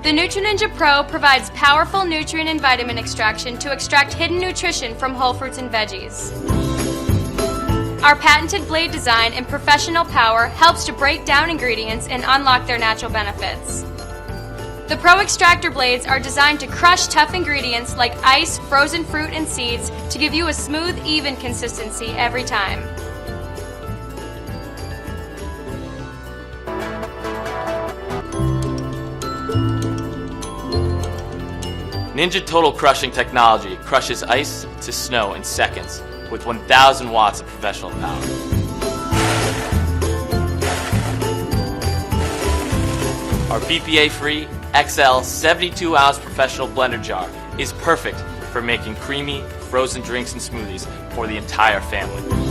The NutriNinja Pro provides powerful nutrient and vitamin extraction to extract hidden nutrition from whole fruits and veggies. Our patented blade design and professional power helps to break down ingredients and unlock their natural benefits. The Pro Extractor blades are designed to crush tough ingredients like ice, frozen fruit, and seeds to give you a smooth, even consistency every time. Ninja Total Crushing technology crushes ice to snow in seconds with 1,000 watts of professional power. Our BPA-free XL 72-ounce professional blender jar is perfect for making creamy, frozen drinks and smoothies for the entire family.